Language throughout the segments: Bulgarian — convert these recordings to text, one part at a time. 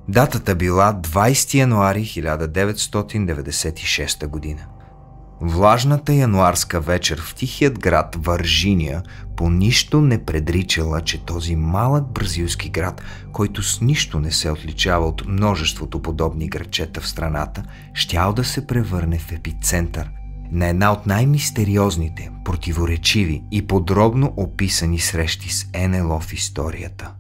Датата била 20 януари 1996 година. Влажната януарска вечер в тихият град Вържиния по нищо не предричала, че този малък бразилски град, който с нищо не се отличава от множеството подобни градчета в страната, щял да се превърне в епицентър на една от най-мистериозните, противоречиви и подробно описани срещи с НЛО в историята.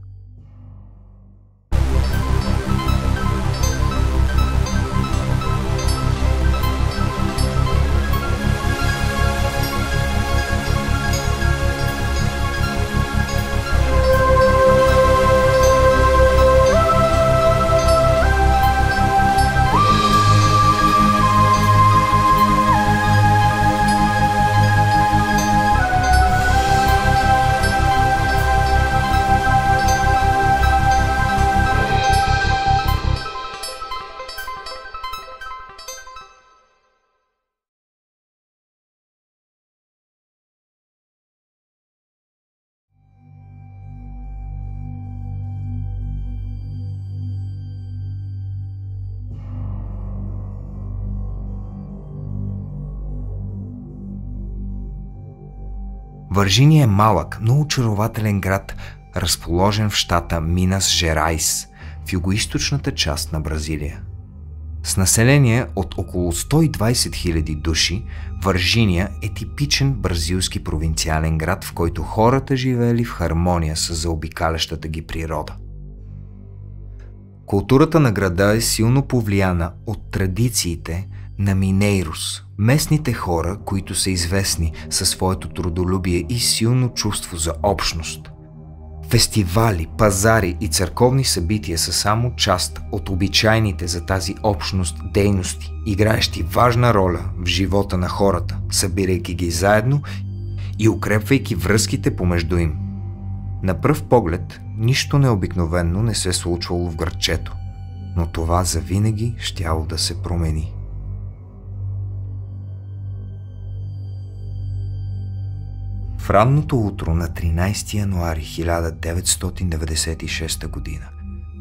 Вържиния е малък, но очарователен град, разположен в щата Минас Жерайс, в югоизточната част на Бразилия. С население от около 120 000 души, Вържиния е типичен бразилски провинциален град, в който хората живеели в хармония с заобикалящата ги природа. Културата на града е силно повлияна от традициите на Минейрус, местните хора, които са известни със своето трудолюбие и силно чувство за общност. Фестивали, пазари и църковни събития са само част от обичайните за тази общност дейности, играещи важна роля в живота на хората, събирайки ги заедно и укрепвайки връзките помежду им. На пръв поглед, нищо необикновено не се случвало в градчето, но това завинаги щяло да се промени. В ранното утро на 13 януари 1996 година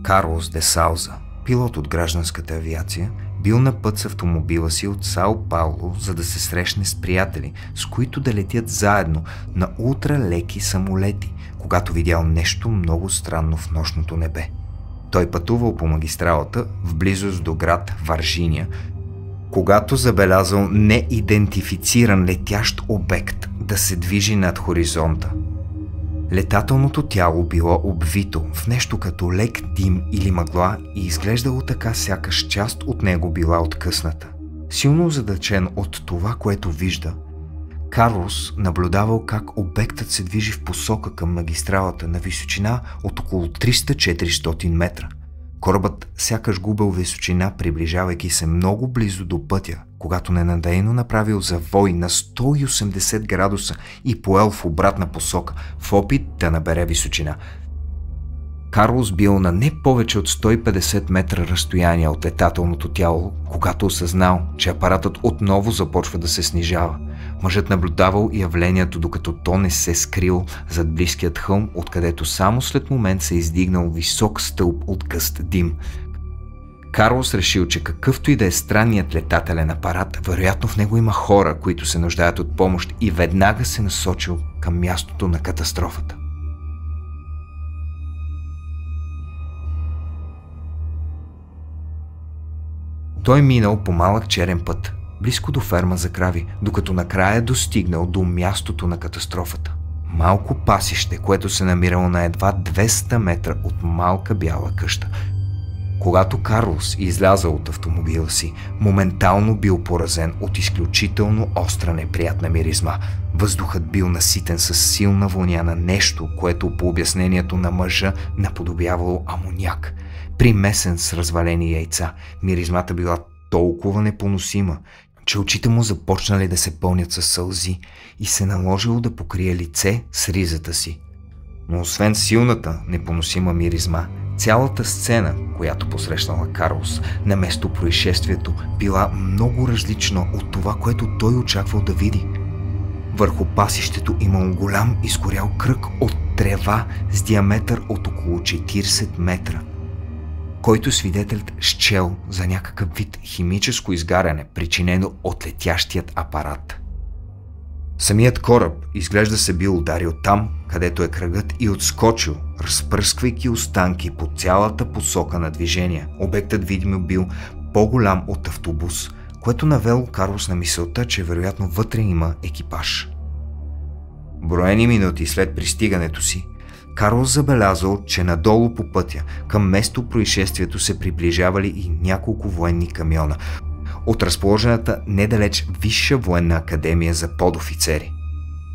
Карлос де Сауза, пилот от гражданската авиация, бил на път с автомобила си от Сао Пауло, за да се срещне с приятели, с които да летят заедно на ултралеки самолети, когато видял нещо много странно в нощното небе. Той пътувал по магистралата в близост до град Вържиния, когато забелязал неидентифициран летящ обект да се движи над хоризонта. Летателното тяло било обвито в нещо като лек дим или мъгла и изглеждало така, сякаш част от него била откъсната. Силно озадачен от това, което вижда, Карлос наблюдавал как обектът се движи в посока към магистралата на височина от около 300-400 метра. Корабът сякаш губел височина, приближавайки се много близо до пътя, когато ненадейно направил завой на 180 градуса и поел в обратна посока, в опит да набере височина. Карлос бил на не повече от 150 метра разстояние от летателното тяло, когато осъзнал, че апаратът отново започва да се снижава. Мъжът наблюдавал явлението, докато то не се скрил зад близкият хълм, откъдето само след момент се издигнал висок стълб от гъст дим. Карлос решил, че какъвто и да е странният летателен апарат, вероятно в него има хора, които се нуждаят от помощ, и веднага се насочил към мястото на катастрофата. Той минал по малък черен път, близко до ферма за крави, докато накрая достигнал до мястото на катастрофата. Малко пасище, което се намирало на едва 200 метра от малка бяла къща. Когато Карлос излязъл от автомобила си, моментално бил поразен от изключително остра неприятна миризма. Въздухът бил наситен с силна воня на нещо, което по обяснението на мъжа наподобявало амоняк. Примесен с развалени яйца, миризмата била толкова непоносима, че очите му започнали да се пълнят със сълзи и се наложило да покрие лице с ризата си. Но освен силната, непоносима миризма, цялата сцена, която посрещнала Карлос на место происшествието, била много различна от това, което той очаквал да види. Върху пасището имал голям изгорял кръг от трева с диаметър от около 40 метра. който свидетелят счел за някакъв вид химическо изгаряне, причинено от летящият апарат. Самият кораб изглежда се бил ударил там, където е кръгът, и отскочил, разпръсквайки останки по цялата посока на движение. Обектът видимо бил по-голям от автобус, което навело Карлос на мисълта, че вероятно вътре има екипаж. Броени минути след пристигането си, Карлос забелязал, че надолу по пътя към место происшествието се приближавали и няколко военни камиона от разположената недалеч Висша военна академия за подофицери.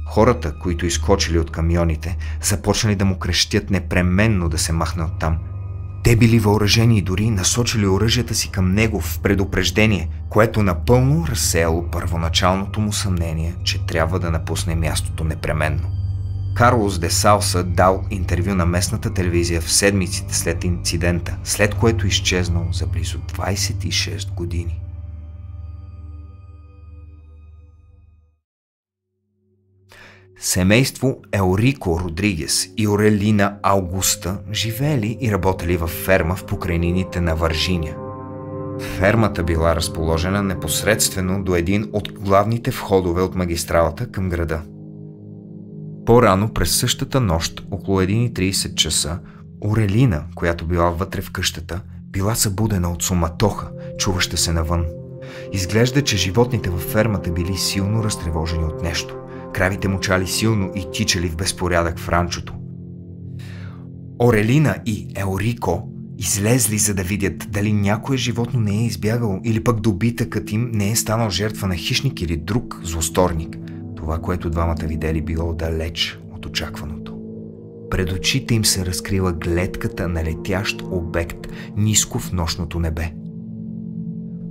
Хората, които изскочили от камионите, започнали да му крещят непременно да се махне оттам. Те били въоръжени и дори насочили оръжията си към него в предупреждение, което напълно разсеяло първоначалното му съмнение, че трябва да напусне мястото непременно. Карлос де Салса дал интервю на местната телевизия в седмиците след инцидента, след което изчезнал за близо 26 години. Семейство Еурико Родригес и Орелина Аугуста живеели и работели във ферма в покрайнините на Варжиния. Фермата била разположена непосредствено до един от главните входове от магистралата към града. По-рано през същата нощ, около 1:30 часа, Орелина, която била вътре в къщата, била събудена от суматоха, чуваща се навън. Изглежда, че животните във фермата били силно разтревожени от нещо. Кравите мучали силно и тичали в безпорядък в ранчото. Орелина и Еурико излезли, за да видят дали някое животно не е избягало или пък добитъкът им не е станал жертва на хищник или друг злосторник. Това, което двамата видели, било далеч от очакваното. Пред очите им се разкрила гледката на летящ обект ниско в нощното небе.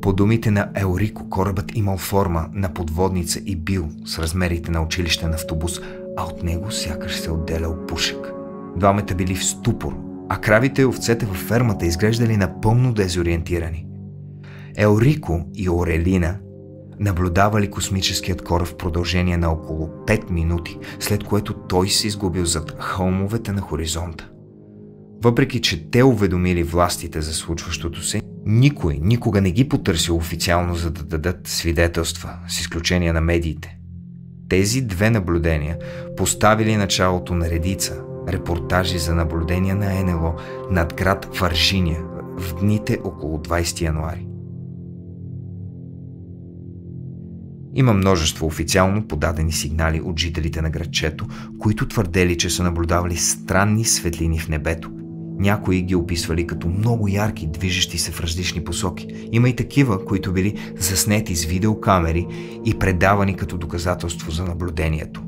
По думите на Еурико, корабът имал форма на подводница и бил с размерите на училищен автобус, а от него сякаш се отделял пушек. Двамата били в ступор, а кравите и овцете във фермата изглеждали напълно дезориентирани. Еурико и Орелина наблюдавали космическият кораб в продължение на около 5 минути, след което той се изгубил зад хълмовете на хоризонта. Въпреки че те уведомили властите за случващото се, никой никога не ги потърсил официално, за да дадат свидетелства, с изключение на медиите. Тези две наблюдения поставили началото на редица репортажи за наблюдения на НЛО над град Варжиния в дните около 20 януари. Има множество официално подадени сигнали от жителите на градчето, които твърдели, че са наблюдавали странни светлини в небето. Някои ги описвали като много ярки, движещи се в различни посоки. Има и такива, които били заснети с видеокамери и предавани като доказателство за наблюдението.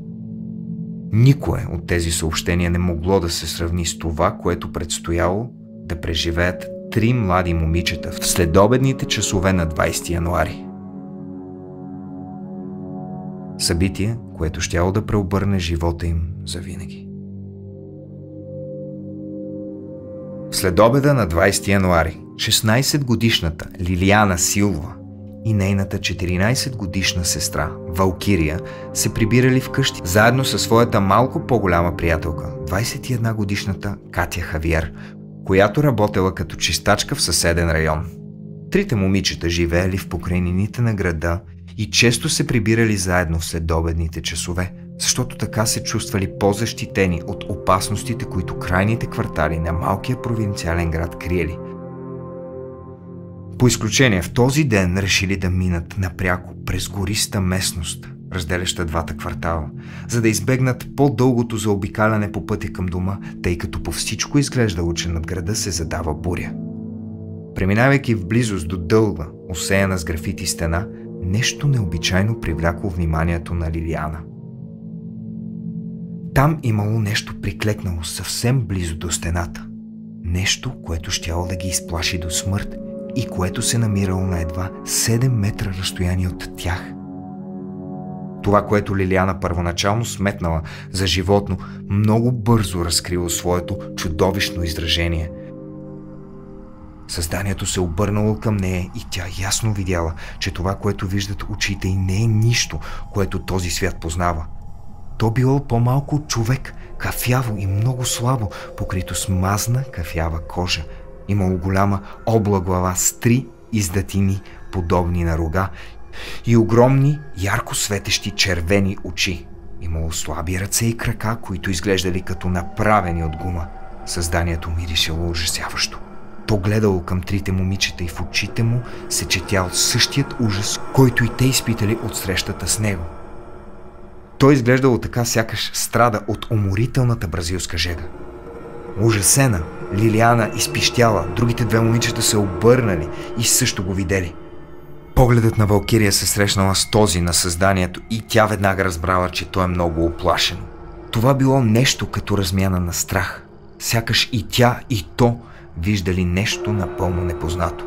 Никое от тези съобщения не могло да се сравни с това, което предстояло да преживеят 3 млади момичета в следобедните часове на 20 януари. Събитие, което щяло да преобърне живота им завинаги. В следобеда на 20 януари 16-годишната Лилиана Силва и нейната 14-годишна сестра Валкирия се прибирали вкъщи заедно със своята малко по-голяма приятелка, 21-годишната Катя Хавиер, която работела като чистачка в съседен район. Трите момичета живеели в покрайнините на града и често се прибирали заедно в следобедните часове, защото така се чувствали по-защитени от опасностите, които крайните квартали на малкия провинциален град криели. По изключение в този ден решили да минат напряко през гориста местност, разделяща двата квартала, за да избегнат по-дългото заобикаляне по пътя към дома, тъй като по всичко изглеждало, че над града се задава буря. Преминавайки в близост до дълга, осеяна с графити стена, нещо необичайно привлякло вниманието на Лилиана. Там имало нещо приклекнало съвсем близо до стената. Нещо, което щяло да ги изплаши до смърт и което се намирало на едва 7 метра разстояние от тях. Това, което Лилиана първоначално сметнала за животно, много бързо разкрило своето чудовищно изражение. Създанието се обърнало към нея и тя ясно видяла, че това, което виждат очите й, не е нищо, което този свят познава. То било по-малко от човек, кафяво и много слабо, покрито с мазна кафява кожа. Имало голяма обла глава с 3 издатини, подобни на рога, и огромни, ярко светещи червени очи. Имало слаби ръце и крака, които изглеждали като направени от гума. Създанието миришело ужасяващо. То гледало към 3 момичета и в очите му се четял същият ужас, който и те изпитали от срещата с него. Той изглеждало така, сякаш страда от уморителната бразилска жега. Ужасена, Лилиана изпищяла, другите 2 момичета се обърнали и също го видели. Погледът на Валкирия се срещнала с този на създанието и тя веднага разбрала, че той е много уплашено. Това било нещо като размяна на страх. Сякаш и тя, и то виждали нещо напълно непознато.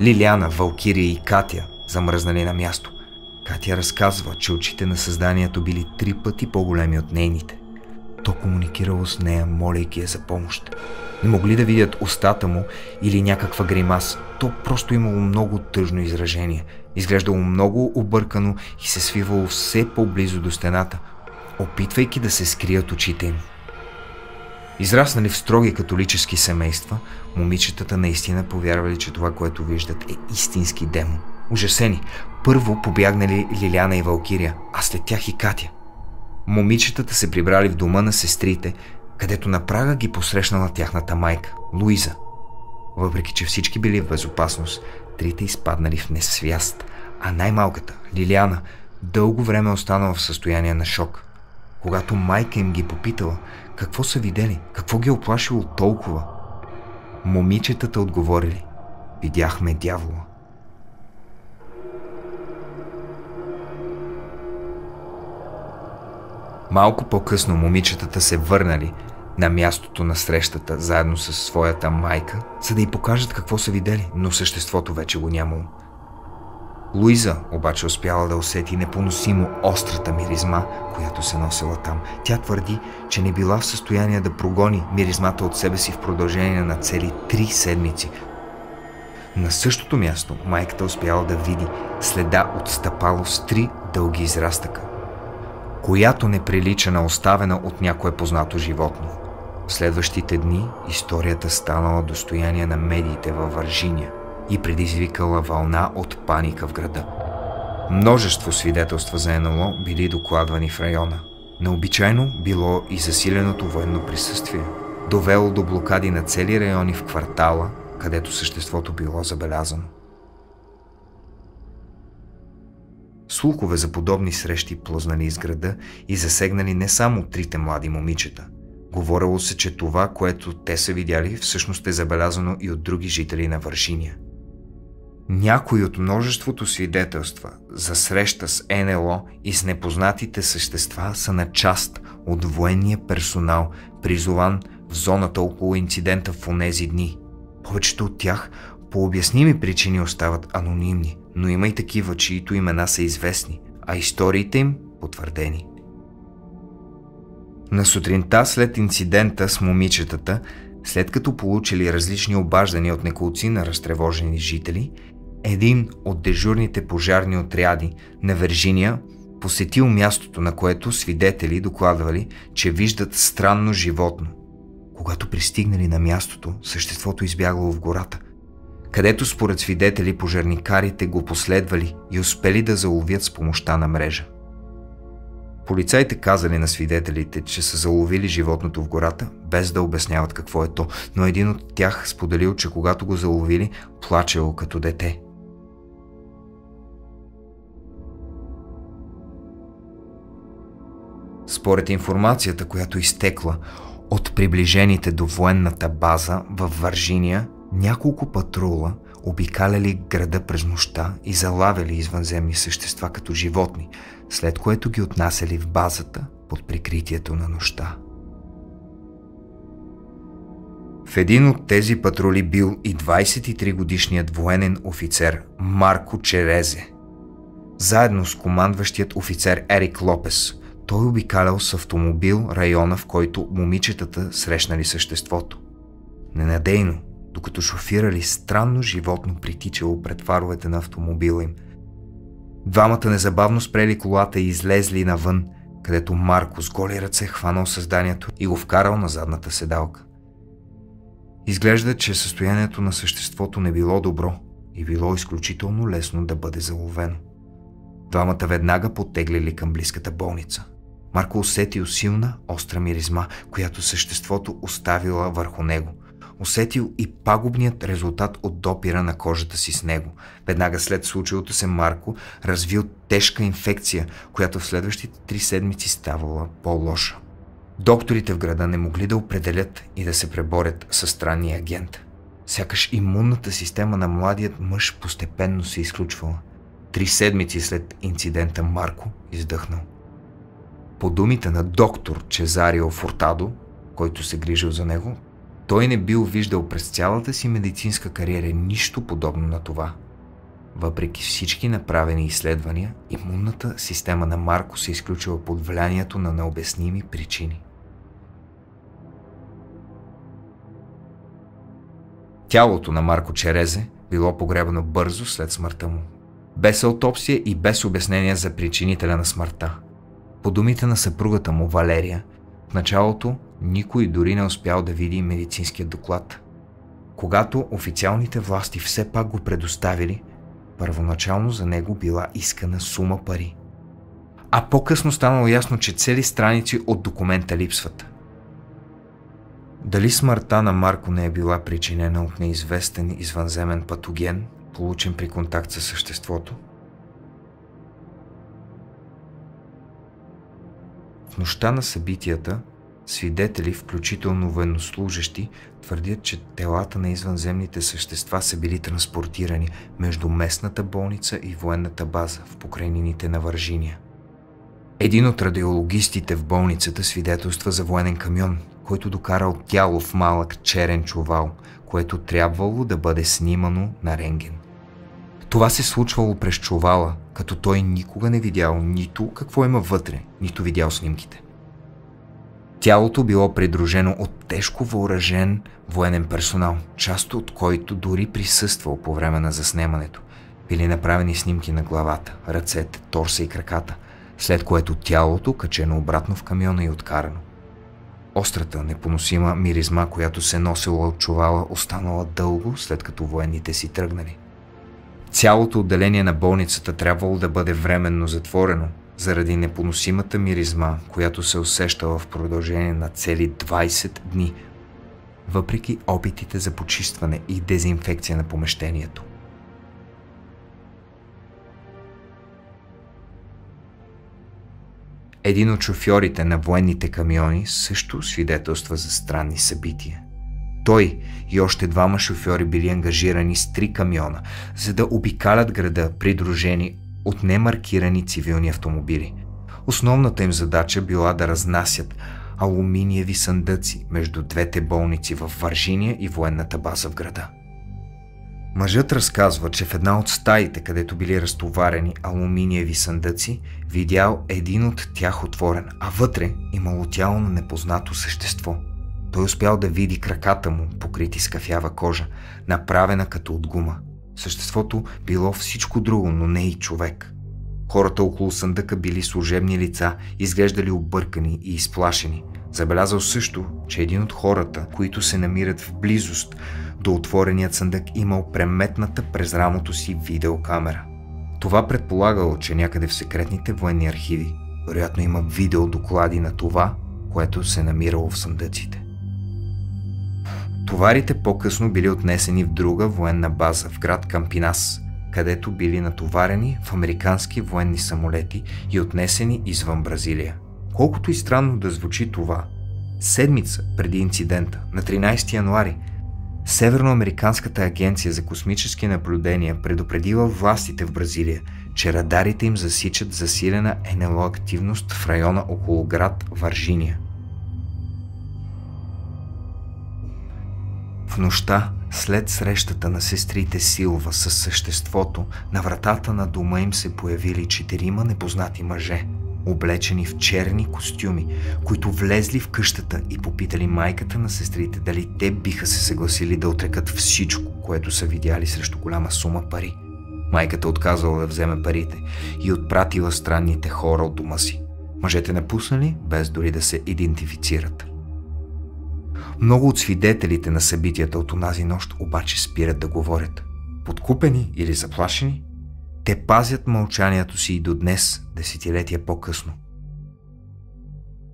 Лилиана, Валкирия и Катя замръзнали на място. Катя разказва, че очите на създанието били 3 пъти по-големи от нейните. То комуникирало с нея, молейки я за помощ. Не могли да видят устата му или някаква гримаса. То просто имало много тъжно изражение. Изглеждало много объркано и се свивало все по-близо до стената, опитвайки да се скрият очите им. Израснали в строги католически семейства, момичетата наистина повярвали, че това, което виждат, е истински демон. Ужасени, първо побягнали Лиляна и Валкирия, а след тях и Катя. Момичетата се прибрали в дома на сестрите, където на прага ги посрещнала тяхната майка, Луиза. Въпреки че всички били в безопасност, 3 изпаднали в несвяст, а най-малката, Лилиана, дълго време останала в състояние на шок. Когато майка им ги попитала какво са видели, какво ги оплашило толкова, момичетата отговорили: видяхме дявола. Малко по-късно момичетата се върнали на мястото на срещата заедно с своята майка, за да й покажат какво са видели, но съществото вече го нямало. Луиза обаче успяла да усети непоносимо острата миризма, която се носила там. Тя твърди, че не била в състояние да прогони миризмата от себе си в продължение на цели 3 седмици. На същото място майката успяла да види следа от стъпало с 3 дълги израстъка, която не прилича на оставена от някое познато животно. В следващите дни историята станала достояние на медиите във Вирджиния и предизвикала вълна от паника в града. Множество свидетелства за НЛО били докладвани в района. Необичайно било и засиленото военно присъствие, довело до блокади на цели райони в квартала, където съществото било забелязано. Слухове за подобни срещи плъзнали из града и засегнали не само 3 млади момичета. Говорило се, че това, което те са видяли, всъщност е забелязано и от други жители на Вирджиния. Някои от множеството свидетелства за среща с НЛО и с непознатите същества са на част от военния персонал, призован в зоната около инцидента в онези дни. Повечето от тях по обясними причини остават анонимни, но има и такива, чието имена са известни, а историите им потвърдени. На сутринта след инцидента с момичетата, след като получили различни обаждания от неколци на разтревожени жители, един от дежурните пожарни отряди на Вирджиния посетил мястото, на което свидетели докладвали, че виждат странно животно. Когато пристигнали на мястото, съществото избягало в гората, където според свидетели пожарникарите го последвали и успели да заловят с помощта на мрежа. Полицаите казали на свидетелите, че са заловили животното в гората, без да обясняват какво е то, но един от тях споделил, че когато го заловили, плачело като дете. Според информацията, която изтекла от приближените до военната база във Вирджиния, няколко патрула обикаляли града през нощта и залавяли извънземни същества като животни, след което ги отнасяли в базата под прикритието на нощта. В един от тези патрули бил и 23-годишният военен офицер Марко Черезе. Заедно с командващият офицер Ерик Лопес, той обикалял с автомобил района, в който момичетата срещнали съществото. Ненадейно, докато шофирали, странно животно притичало пред фаровете на автомобила им. Двамата незабавно спрели колата и излезли навън, където Марко с голи ръце хванал създанието и го вкарал на задната седалка. Изглежда, че състоянието на съществото не било добро и било изключително лесно да бъде заловено. Двамата веднага потеглили към близката болница. Марко усетил силна, остра миризма, която съществото оставила върху него. Усетил и пагубният резултат от допира на кожата си с него. Веднага след случилото се Марко развил тежка инфекция, която в следващите 3 седмици ставала по-лоша. Докторите в града не могли да определят и да се преборят със странния агент. Сякаш имунната система на младият мъж постепенно се изключвала. 3 седмици след инцидента Марко издъхнал. По думите на доктор Чезарио Фуртадо, който се грижил за него, той не бил виждал през цялата си медицинска кариера нищо подобно на това. Въпреки всички направени изследвания, имунната система на Марко се изключила под влиянието на необясними причини. Тялото на Марко Черезе било погребано бързо след смъртта му, без аутопсия и без обяснение за причинителя на смъртта. По думите на съпругата му Валерия, в началото никой дори не успял да види медицинския доклад. Когато официалните власти все пак го предоставили, първоначално за него била искана сума пари. А по-късно станало ясно, че цели страници от документа липсват. Дали смъртта на Марко не е била причинена от неизвестен извънземен патоген, получен при контакт със съществото? В нощта на събитията, свидетели, включително военнослужещи, твърдят, че телата на извънземните същества са били транспортирани между местната болница и военната база в покрайнините на Вържиния. Един от радиологистите в болницата свидетелства за военен камион, който докарал тяло в малък черен чувал, което трябвало да бъде снимано на рентген. Това се случвало през чувала, като той никога не видял нито какво има вътре, нито видял снимките. Тялото било придружено от тежко въоръжен военен персонал, част от който дори присъствал по време на заснемането. Били направени снимки на главата, ръцете, торса и краката, след което тялото качено обратно в камиона и откарано. Острата, непоносима миризма, която се носила от чувала, останала дълго, след като военните си тръгнали. Цялото отделение на болницата трябвало да бъде временно затворено, заради непоносимата миризма, която се усещала в продължение на цели 20 дни, въпреки опитите за почистване и дезинфекция на помещението. Един от шофьорите на военните камиони също свидетелства за странни събития. Той и още 2 шофьори били ангажирани с 3 камиона, за да обикалят града, придружени от немаркирани цивилни автомобили. Основната им задача била да разнасят алуминиеви съндъци между 2 болници в Вържиния и военната база в града. Мъжът разказва, че в една от стаите, където били разтоварени алуминиеви съндъци, видял един от тях отворен, а вътре имало тяло на непознато същество. Той успял да види краката му, покрити с кафява кожа, направена като от гума. Съществото било всичко друго, но не и човек. Хората около съндъка били служебни лица, изглеждали объркани и изплашени. Забелязал също, че един от хората, които се намират в близост до отвореният съндък, имал преметната през рамото си видеокамера. Това предполагало, че някъде в секретните военни архиви вероятно има видеодоклади на това, което се намирало в съндъците. Товарите по-късно били отнесени в друга военна база в град Кампинас, където били натоварени в американски военни самолети и отнесени извън Бразилия. Колкото и странно да звучи това, седмица преди инцидента, на 13 януари, Северноамериканската агенция за космически наблюдения предупредила властите в Бразилия, че радарите им засичат засилена НЛО активност в района около град Вържиния. В нощта, след срещата на сестрите Силва със съществото, на вратата на дома им се появили 4 непознати мъже, облечени в черни костюми, които влезли в къщата и попитали майката на сестрите дали те биха се съгласили да отрекат всичко, което са видяли срещу голяма сума пари. Майката отказала да вземе парите и отпратила странните хора от дома си. Мъжете напуснали, без дори да се идентифицират. Много от свидетелите на събитията от онази нощ обаче спират да говорят. Подкупени или заплашени, те пазят мълчанието си и до днес, десетилетия по-късно.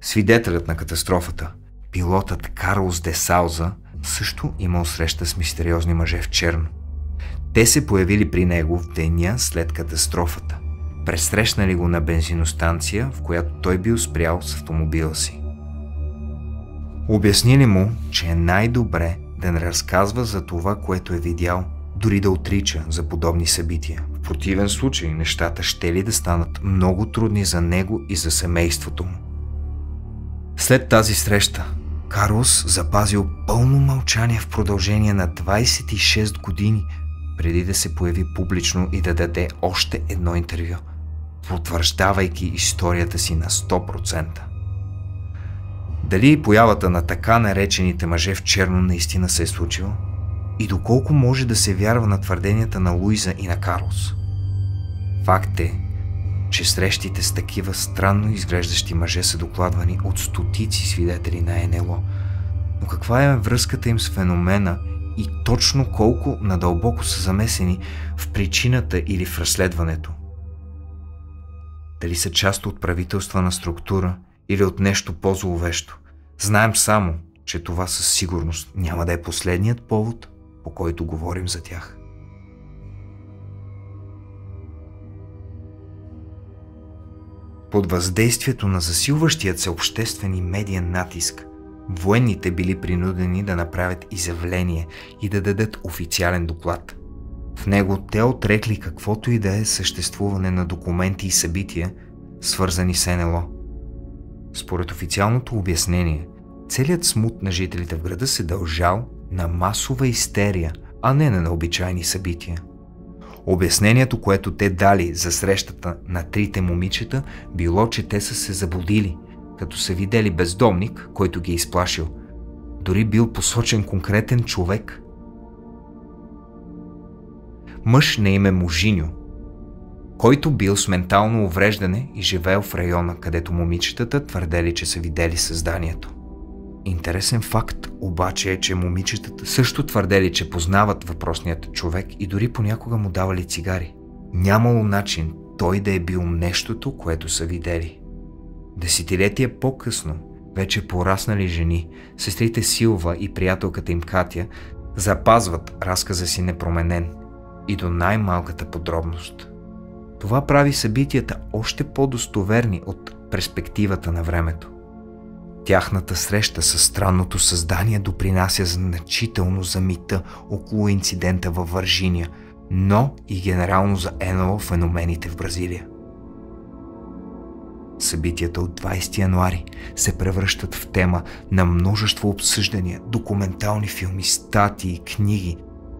Свидетелят на катастрофата, пилотът Карлос де Сауза, също имал среща с мистериозни мъже в черно. Те се появили при него в деня след катастрофата. Пресрещнали го на бензиностанция, в която той бил спрял с автомобила си. Обяснили му, че е най-добре да не разказва за това, което е видял, дори да отрича за подобни събития. В противен случай нещата щели да станат много трудни за него и за семейството му. След тази среща, Карлос запазил пълно мълчание в продължение на 26 години, преди да се появи публично и да даде още едно интервю, потвърждавайки историята си на 100%. Дали появата на така наречените мъже в черно наистина се е случила? И доколко може да се вярва на твърденията на Луиза и на Карлос? Факт е, че срещите с такива странно изглеждащи мъже са докладвани от стотици свидетели на НЛО. Но каква е връзката им с феномена и точно колко надълбоко са замесени в причината или в разследването? Дали са част от правителствена структура или от нещо по-зловещо? Знаем само, че това със сигурност няма да е последният повод, по който говорим за тях. Под въздействието на засилващият се обществен и медиен натиск, военните били принудени да направят изявление и да дадат официален доклад. В него те отрекли каквото и да е съществуване на документи и събития, свързани с НЛО. Според официалното обяснение, целият смут на жителите в града се дължал на масова истерия, а не на необичайни събития. Обяснението, което те дали за срещата на трите момичета, било, че те са се заблудили, като са видели бездомник, който ги е изплашил. Дори бил посочен конкретен човек. Мъж на име Можиньо, който бил с ментално увреждане и живеел в района, където момичетата твърдели, че са видели създанието. Интересен факт обаче е, че момичетата също твърдели, че познават въпросният човек и дори понякога му давали цигари. Нямало начин той да е бил нещото, което са видели. Десетилетия по-късно, вече пораснали жени, сестрите Силва и приятелката им Катя, запазват разказа си непроменен и до най-малката подробност. Това прави събитията още по-достоверни от перспективата на времето. Тяхната среща с странното създание допринася значително за мита около инцидента във Вирджиния, но и генерално за НЛО феномените в Бразилия. Събитията от 20 януари се превръщат в тема на множество обсъждания, документални филми, статии, книги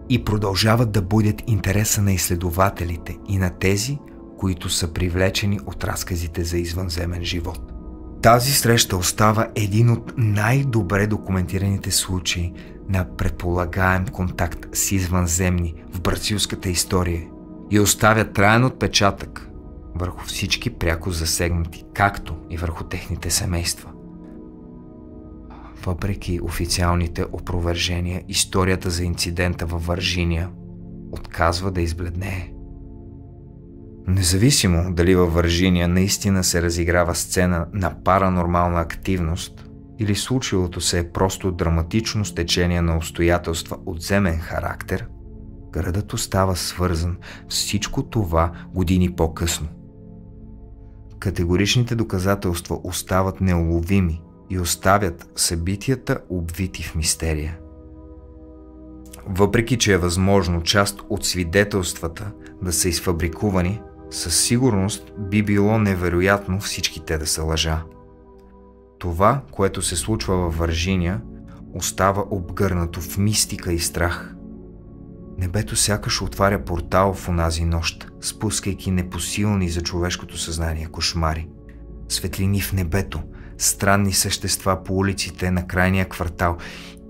и продължават да будят интереса на изследователите и на тези, които са привлечени от разказите за извънземен живот. Тази среща остава един от най-добре документираните случаи на предполагаем контакт с извънземни в бразилската история и оставя траен отпечатък върху всички пряко засегнати, както и върху техните семейства. Въпреки официалните опровержения, историята за инцидента във Вирджиния отказва да избледнее. Независимо дали във Вирджиния наистина се разиграва сцена на паранормална активност или случилото се е просто драматично стечение на обстоятелства от земен характер, градът остава свързан с всичко това години по-късно. Категоричните доказателства остават неуловими и оставят събитията обвити в мистерия. Въпреки че е възможно част от свидетелствата да са изфабрикувани, със сигурност би било невероятно всички те да са лъжа. Това, което се случва във Вирджиния, остава обгърнато в мистика и страх. Небето сякаш отваря портал в онази нощ, спускайки непосилни за човешкото съзнание кошмари. Светлини в небето, странни същества по улиците на крайния квартал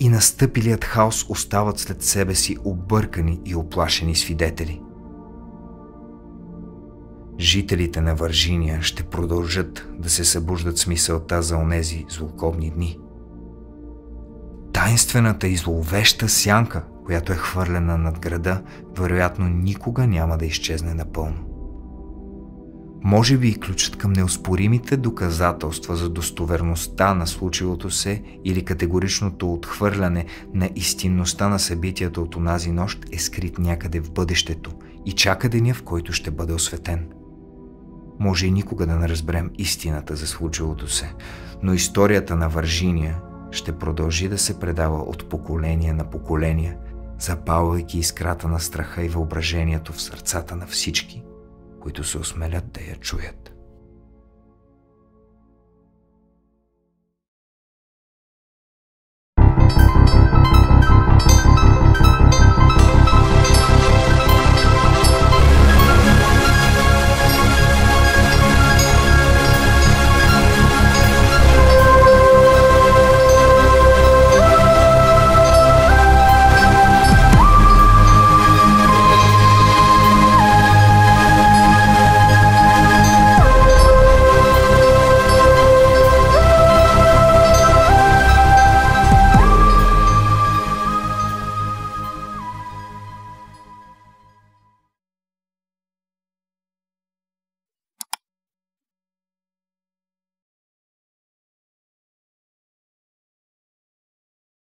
и настъпилият хаос остават след себе си объркани и оплашени свидетели. Жителите на Вирджиния ще продължат да се събуждат с мисълта за онези злокобни дни. Таинствената и зловеща сянка, която е хвърлена над града, вероятно никога няма да изчезне напълно. Може би и ключът към неоспоримите доказателства за достоверността на случилото се или категоричното отхвърляне на истинността на събитията от онази нощ е скрит някъде в бъдещето и чака деня, в който ще бъде осветен. Може и никога да не разберем истината за случилото се, но историята на Вържиния ще продължи да се предава от поколение на поколение, запалвайки искрата на страха и въображението в сърцата на всички, които се осмелят да я чуят.